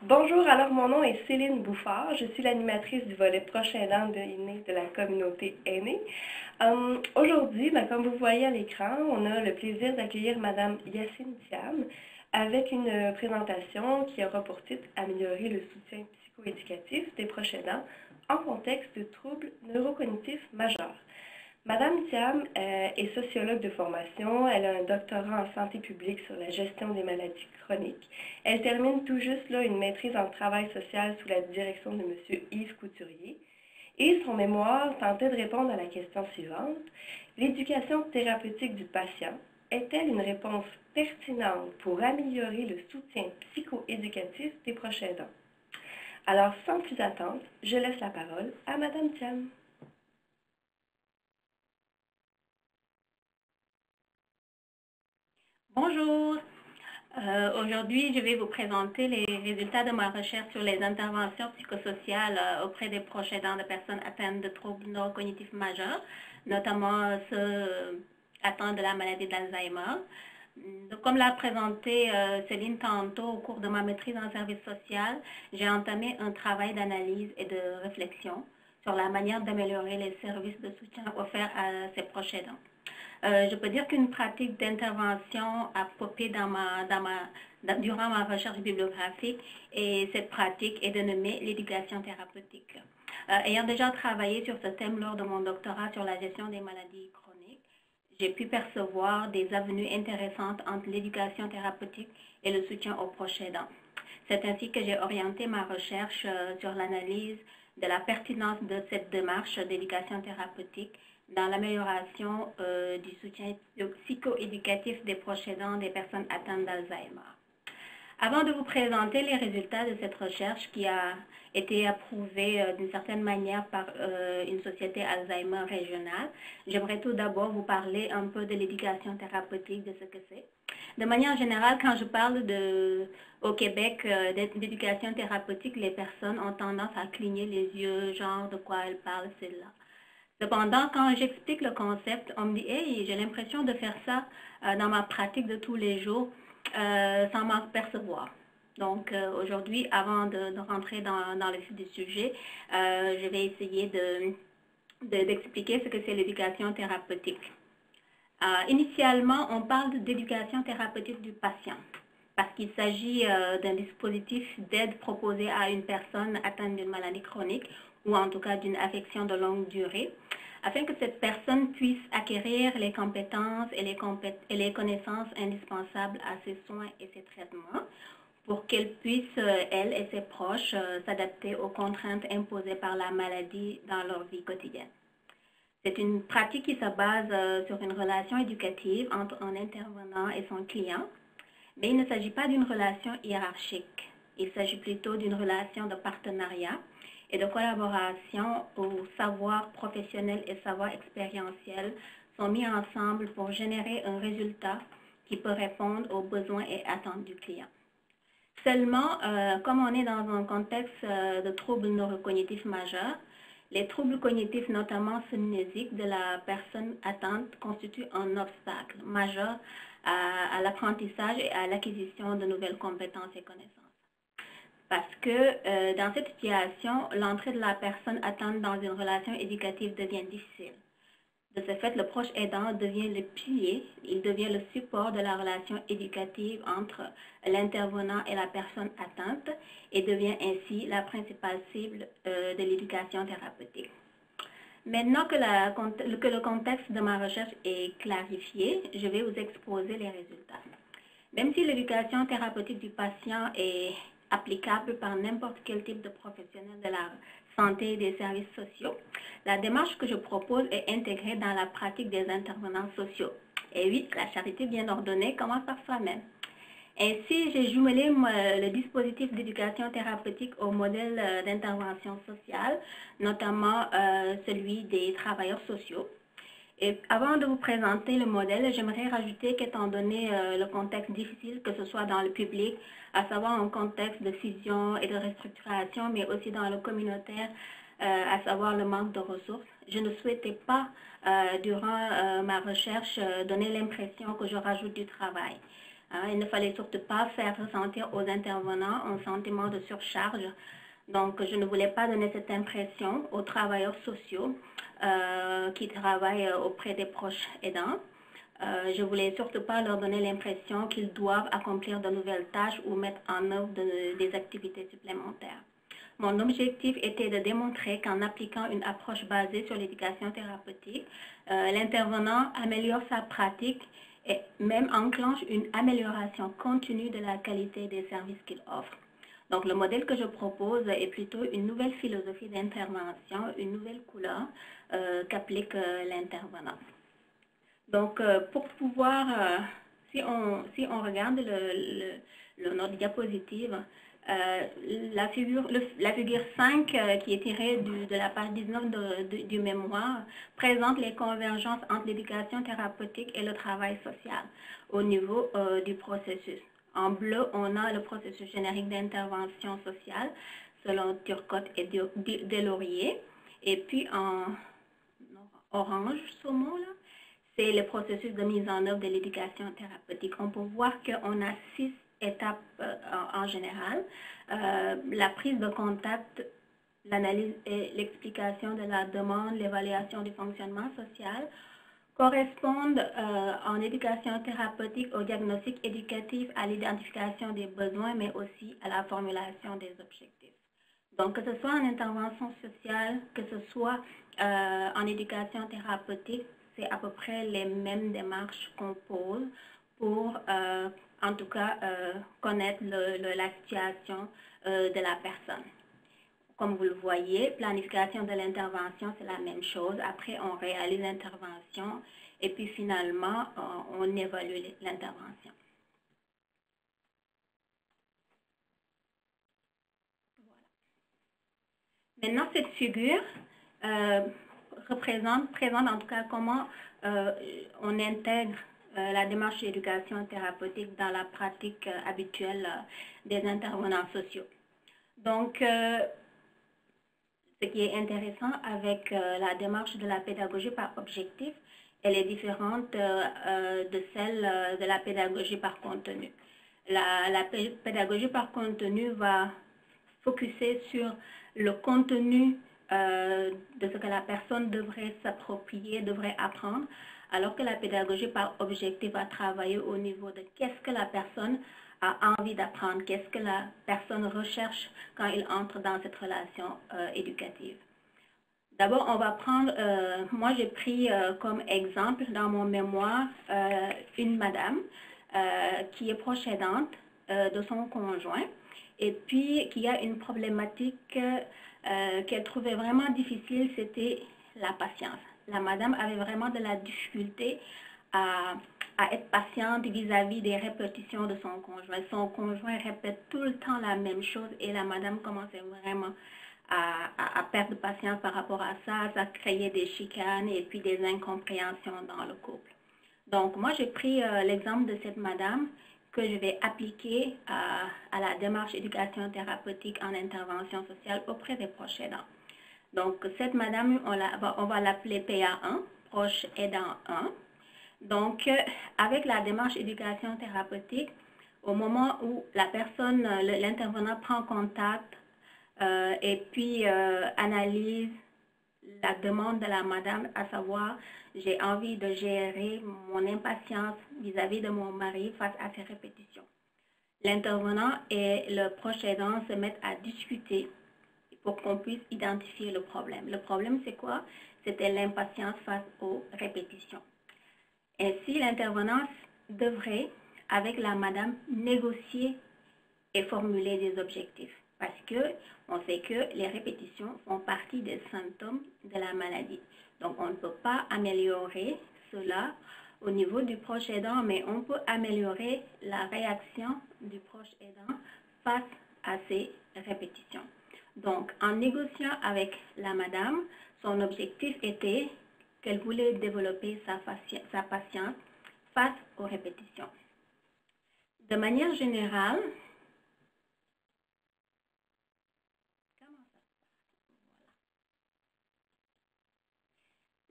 Bonjour, alors mon nom est Céline Bouffard, je suis l'animatrice du volet proche aidant de la communauté aînée. Aujourd'hui, comme vous voyez à l'écran, on a le plaisir d'accueillir Madame Yacine Thiam avec une présentation qui aura pour titre Améliorer le soutien psychoéducatif des proches aidants en contexte de troubles neurocognitifs majeurs. Madame Thiam est sociologue de formation, elle a un doctorat en santé publique sur la gestion des maladies chroniques. Elle termine tout juste une maîtrise en travail social sous la direction de M. Yves Couturier. Et son mémoire tentait de répondre à la question suivante. L'éducation thérapeutique du patient est-elle une réponse pertinente pour améliorer le soutien psychoéducatif des proches aidants? Alors, sans plus attendre, je laisse la parole à Madame Thiam. Bonjour, aujourd'hui je vais vous présenter les résultats de ma recherche sur les interventions psychosociales auprès des proches aidants de personnes atteintes de troubles neurocognitifs majeurs, notamment ceux atteints de la maladie d'Alzheimer. Comme l'a présenté Céline tantôt au cours de ma maîtrise en service social, j'ai entamé un travail d'analyse et de réflexion sur la manière d'améliorer les services de soutien offerts à ces proches aidants. Je peux dire qu'une pratique d'intervention a popé durant ma recherche bibliographique et cette pratique est dénommée l'éducation thérapeutique. Ayant déjà travaillé sur ce thème lors de mon doctorat sur la gestion des maladies chroniques, j'ai pu percevoir des avenues intéressantes entre l'éducation thérapeutique et le soutien aux proches aidants. C'est ainsi que j'ai orienté ma recherche sur l'analyse de la pertinence de cette démarche d'éducation thérapeutique dans l'amélioration du soutien psychoéducatif des proches aidants des personnes atteintes d'Alzheimer. Avant de vous présenter les résultats de cette recherche qui a été approuvée d'une certaine manière par une société Alzheimer régionale, j'aimerais tout d'abord vous parler un peu de l'éducation thérapeutique, de ce que c'est. De manière générale, quand je parle au Québec d'éducation thérapeutique, les personnes ont tendance à cligner les yeux, genre de quoi elles parlent, celle-là. Cependant, quand j'explique le concept, on me dit « Hey, j'ai l'impression de faire ça dans ma pratique de tous les jours sans m'en percevoir ». Donc aujourd'hui, avant de rentrer dans le vif du sujet, je vais essayer d'expliquer ce que c'est l'éducation thérapeutique. Initialement, on parle d'éducation thérapeutique du patient parce qu'il s'agit d'un dispositif d'aide proposé à une personne atteinte d'une maladie chronique ou en tout cas d'une affection de longue durée, afin que cette personne puisse acquérir les compétences et les connaissances indispensables à ses soins et ses traitements pour qu'elle puisse, elle et ses proches, s'adapter aux contraintes imposées par la maladie dans leur vie quotidienne. C'est une pratique qui se base sur une relation éducative entre un intervenant et son client, mais il ne s'agit pas d'une relation hiérarchique. Il s'agit plutôt d'une relation de partenariat et de collaboration où savoir professionnel et savoir expérientiel sont mis ensemble pour générer un résultat qui peut répondre aux besoins et attentes du client. Seulement, comme on est dans un contexte de troubles neurocognitifs majeurs, les troubles cognitifs, notamment somnesiques de la personne atteinte, constituent un obstacle majeur à l'apprentissage et à l'acquisition de nouvelles compétences et connaissances. Parce que dans cette situation, l'entrée de la personne atteinte dans une relation éducative devient difficile. De ce fait, le proche aidant devient le pilier, il devient le support de la relation éducative entre l'intervenant et la personne atteinte et devient ainsi la principale cible de l'éducation thérapeutique. Maintenant que le contexte de ma recherche est clarifié, je vais vous exposer les résultats. Même si l'éducation thérapeutique du patient est applicable par n'importe quel type de professionnel de la santé et des services sociaux, la démarche que je propose est intégrée dans la pratique des intervenants sociaux. Et oui, la charité bien ordonnée commence par soi-même. Ainsi, j'ai jumelé le dispositif d'éducation thérapeutique au modèle d'intervention sociale, notamment celui des travailleurs sociaux. Et avant de vous présenter le modèle, j'aimerais rajouter qu'étant donné le contexte difficile, que ce soit dans le public, à savoir un contexte de fusion et de restructuration, mais aussi dans le communautaire, à savoir le manque de ressources, je ne souhaitais pas, durant ma recherche, donner l'impression que je rajoute du travail. Il ne fallait surtout pas faire ressentir aux intervenants un sentiment de surcharge. Donc, je ne voulais pas donner cette impression aux travailleurs sociaux qui travaillent auprès des proches aidants. Je ne voulais surtout pas leur donner l'impression qu'ils doivent accomplir de nouvelles tâches ou mettre en œuvre des activités supplémentaires. Mon objectif était de démontrer qu'en appliquant une approche basée sur l'éducation thérapeutique, l'intervenant améliore sa pratique et même enclenche une amélioration continue de la qualité des services qu'il offre. Donc, le modèle que je propose est plutôt une nouvelle philosophie d'intervention, une nouvelle couleur qu'applique l'intervenant. Donc, pour pouvoir, si on regarde notre diapositive, la figure 5 qui est tirée de la page 19 du mémoire présente les convergences entre l'éducation thérapeutique et le travail social au niveau du processus. En bleu, on a le processus générique d'intervention sociale selon Turcotte et Deslauriers. Et puis en orange saumon, là, c'est le processus de mise en œuvre de l'éducation thérapeutique. On peut voir qu'on a 6 étapes en général. La prise de contact, l'analyse et l'explication de la demande, l'évaluation du fonctionnement social correspondent en éducation thérapeutique au diagnostic éducatif, à l'identification des besoins, mais aussi à la formulation des objectifs. Donc, que ce soit en intervention sociale, que ce soit en éducation thérapeutique, c'est à peu près les mêmes démarches qu'on pose pour, en tout cas, connaître la situation de la personne. Comme vous le voyez, planification de l'intervention, c'est la même chose. Après, on réalise l'intervention et puis finalement, on évalue l'intervention. Voilà. Maintenant, cette figure présente en tout cas comment on intègre la démarche d'éducation thérapeutique dans la pratique habituelle des intervenants sociaux. Donc, ce qui est intéressant avec la démarche de la pédagogie par objectif, elle est différente de celle de la pédagogie par contenu. La pédagogie par contenu va focuser sur le contenu de ce que la personne devrait s'approprier, devrait apprendre, alors que la pédagogie par objectif va travailler au niveau de qu'est-ce que la personne a envie d'apprendre, qu'est-ce que la personne recherche quand il entre dans cette relation éducative. D'abord, on va prendre, moi j'ai pris comme exemple dans mon mémoire une madame qui est proche aidante de son conjoint et puis qui a une problématique qu'elle trouvait vraiment difficile, c'était la patience. La madame avait vraiment de la difficulté à être patiente vis-à-vis des répétitions de son conjoint. Son conjoint répète tout le temps la même chose et la madame commençait vraiment à perdre patience par rapport à ça. Ça créait des chicanes et puis des incompréhensions dans le couple. Donc, moi, j'ai pris l'exemple de cette madame que je vais appliquer à la démarche éducation thérapeutique en intervention sociale auprès des proches aidants. Donc, cette madame, on va l'appeler PA1, proche aidant 1. Donc, avec la démarche éducation thérapeutique, au moment où la personne, l'intervenant prend contact et puis analyse la demande de la madame, à savoir, j'ai envie de gérer mon impatience vis-à-vis de mon mari face à ces répétitions. L'intervenant et le proche aidant se mettent à discuter pour qu'on puisse identifier le problème. Le problème, c'est quoi? C'était l'impatience face aux répétitions. Ainsi, l'intervenant devrait, avec la madame, négocier et formuler des objectifs. Parce qu'on sait que les répétitions font partie des symptômes de la maladie. Donc, on ne peut pas améliorer cela au niveau du proche aidant, mais on peut améliorer la réaction du proche aidant face à ces répétitions. Donc, en négociant avec la madame, son objectif était qu'elle voulait développer sa patience face aux répétitions. De manière générale,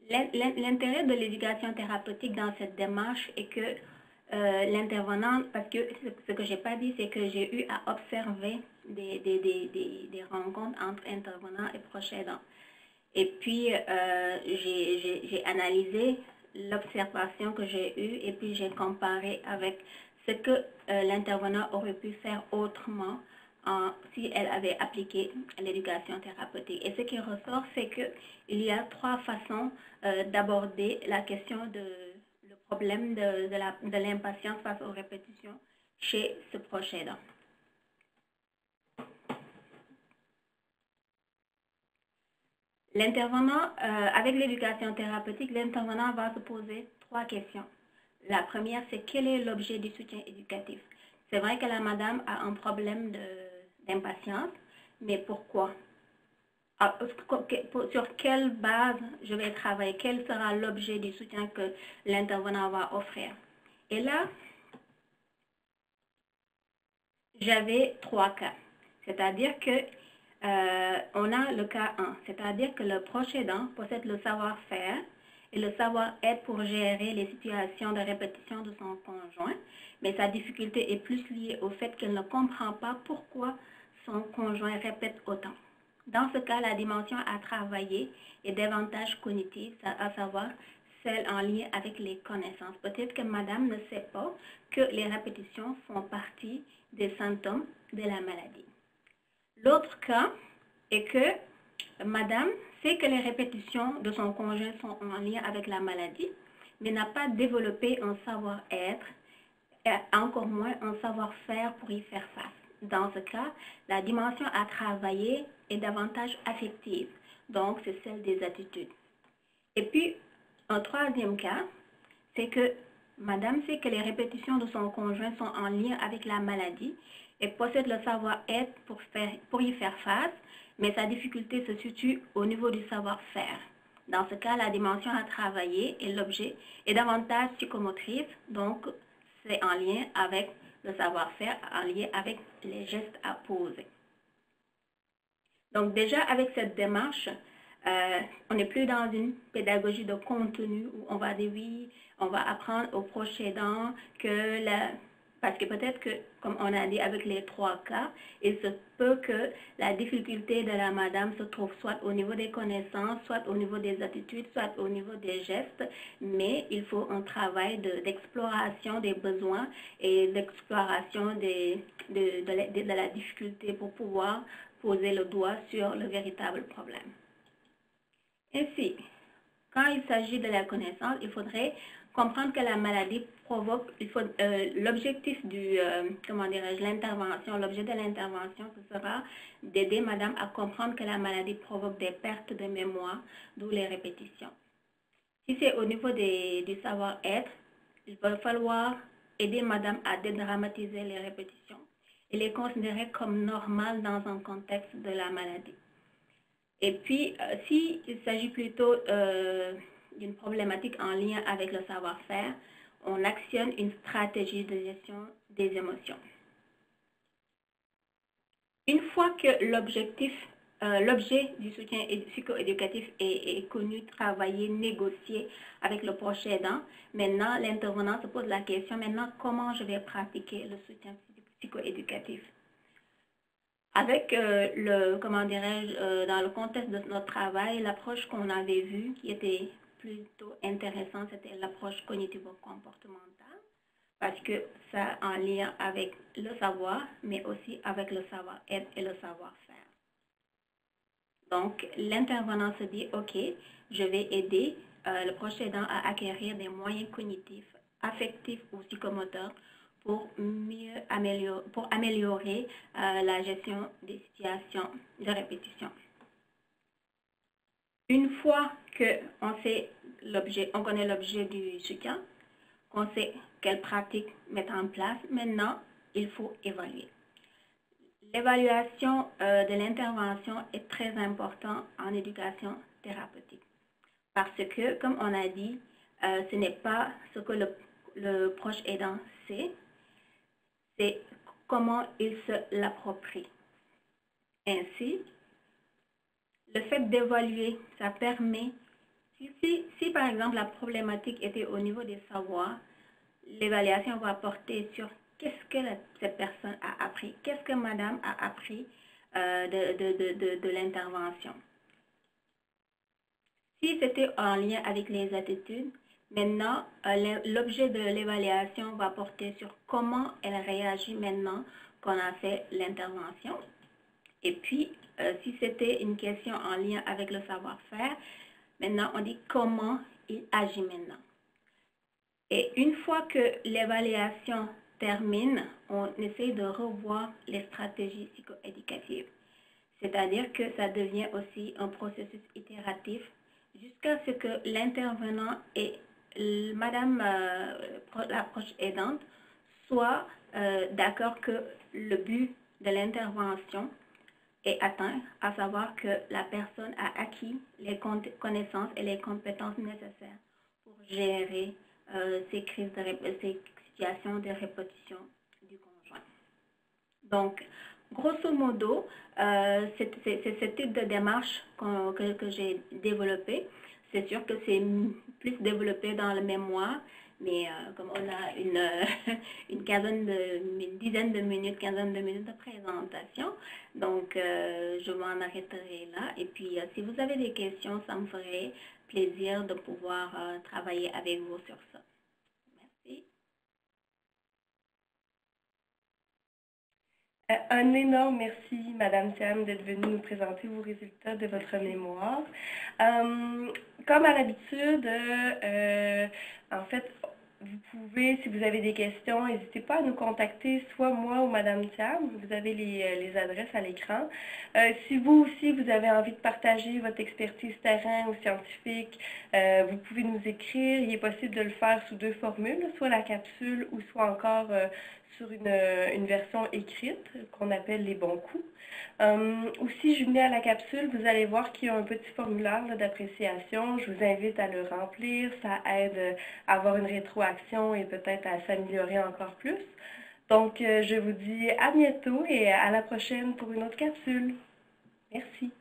l'intérêt de l'éducation thérapeutique dans cette démarche est que l'intervenant, parce que ce que je n'ai pas dit, c'est que j'ai eu à observer des rencontres entre intervenants et proches aidants. Et puis, j'ai analysé l'observation que j'ai eue et puis j'ai comparé avec ce que l'intervenant aurait pu faire autrement si elle avait appliqué l'éducation thérapeutique. Et ce qui ressort, c'est qu'il y a 3 façons d'aborder la question le problème de l'impatience face aux répétitions chez ce proche aidant. L'intervenant, avec l'éducation thérapeutique, l'intervenant va se poser 3 questions. La première, c'est quel est l'objet du soutien éducatif? C'est vrai que la madame a un problème d'impatience, mais pourquoi? Sur quelle base je vais travailler? Quel sera l'objet du soutien que l'intervenant va offrir? Et là, j'avais 3 cas. C'est-à-dire que on a le cas 1, c'est-à-dire que le proche aidant possède le savoir-faire et le savoir-être pour gérer les situations de répétition de son conjoint, mais sa difficulté est plus liée au fait qu'elle ne comprend pas pourquoi son conjoint répète autant. Dans ce cas, la dimension à travailler est davantage cognitive, à savoir celle en lien avec les connaissances. Peut-être que madame ne sait pas que les répétitions font partie des symptômes de la maladie. L'autre cas est que madame sait que les répétitions de son conjoint sont en lien avec la maladie, mais n'a pas développé un savoir-être, et encore moins un savoir-faire pour y faire face. Dans ce cas, la dimension à travailler est davantage affective, donc c'est celle des attitudes. Et puis, un troisième cas, c'est que madame sait que les répétitions de son conjoint sont en lien avec la maladie et possède le savoir-être pour y faire face, mais sa difficulté se situe au niveau du savoir-faire. Dans ce cas, la dimension à travailler et l'objet est davantage psychomotrice, donc c'est en lien avec le savoir-faire, en lien avec les gestes à poser. Donc déjà, avec cette démarche, on n'est plus dans une pédagogie de contenu où on va dire oui, on va apprendre aux proches aidants que parce que peut-être que, comme on a dit avec les 3 cas, il se peut que la difficulté de la madame se trouve soit au niveau des connaissances, soit au niveau des attitudes, soit au niveau des gestes, mais il faut un travail d'exploration des besoins et d'exploration de la difficulté pour pouvoir poser le doigt sur le véritable problème. Ainsi, quand il s'agit de la connaissance, il faudrait comprendre que la maladie provoque, l'objectif l'intervention, l'objet de l'intervention, ce sera d'aider madame à comprendre que la maladie provoque des pertes de mémoire, d'où les répétitions. Si c'est au niveau du savoir-être, il va falloir aider madame à dédramatiser les répétitions et les considérer comme normales dans un contexte de la maladie. Et puis, s'il s'agit plutôt d'une problématique en lien avec le savoir-faire, on actionne une stratégie de gestion des émotions. Une fois que l'objet du soutien psychoéducatif est connu, travaillé, négocié avec le proche aidant, maintenant l'intervenant se pose la question, maintenant comment je vais pratiquer le soutien psychoéducatif? Avec dans le contexte de notre travail, l'approche qu'on avait vue, qui était plutôt intéressante, c'était l'approche cognitivo-comportementale, parce que ça a un lien avec le savoir, mais aussi avec le savoir-être et le savoir-faire. Donc, l'intervenant se dit, OK, je vais aider le proche aidant à acquérir des moyens cognitifs, affectifs ou psychomoteurs pour améliorer la gestion des situations de répétition. Une fois qu'on connaît l'objet du soutien, qu'on sait quelles pratiques mettre en place, maintenant, il faut évaluer. L'évaluation de l'intervention est très importante en éducation thérapeutique. Parce que, comme on a dit, ce n'est pas ce que le proche aidant sait, c'est comment il se l'approprie. Ainsi, le fait d'évaluer, ça permet, si par exemple la problématique était au niveau des savoirs, l'évaluation va porter sur qu'est-ce que cette personne a appris, qu'est-ce que madame a appris de l'intervention. Si c'était en lien avec les attitudes, maintenant, l'objet de l'évaluation va porter sur comment elle réagit maintenant qu'on a fait l'intervention. Et puis, si c'était une question en lien avec le savoir-faire, maintenant, on dit comment il agit maintenant. Et une fois que l'évaluation termine, on essaie de revoir les stratégies psychoéducatives. C'est-à-dire que ça devient aussi un processus itératif jusqu'à ce que l'intervenant et madame la proche aidante soient d'accord que le but de l'intervention est atteint, à savoir que la personne a acquis les connaissances et les compétences nécessaires pour gérer ces situations de répétition du conjoint. Donc, grosso modo, c'est ce type de démarche que j'ai développé. C'est sûr que c'est plus développé dans le mémoire, mais comme on a une dizaine de minutes, quinzaine de minutes de présentation, donc je m'en arrêterai là. Et puis, si vous avez des questions, ça me ferait plaisir de pouvoir travailler avec vous sur ça. Merci. Un énorme merci, Madame Thiam, d'être venue nous présenter vos résultats de votre mémoire. Comme à l'habitude, en fait, vous pouvez, si vous avez des questions, n'hésitez pas à nous contacter, soit moi ou Madame Thiam. Vous avez les adresses à l'écran. Si vous aussi, vous avez envie de partager votre expertise terrain ou scientifique, vous pouvez nous écrire. Il est possible de le faire sous 2 formules, soit la capsule ou soit encore sur une version écrite qu'on appelle les bons coups. Aussi, je mets à la capsule, vous allez voir qu'il y a un petit formulaire d'appréciation. Je vous invite à le remplir. Ça aide à avoir une rétroaction et peut-être à s'améliorer encore plus. Donc, je vous dis à bientôt et à la prochaine pour une autre capsule. Merci.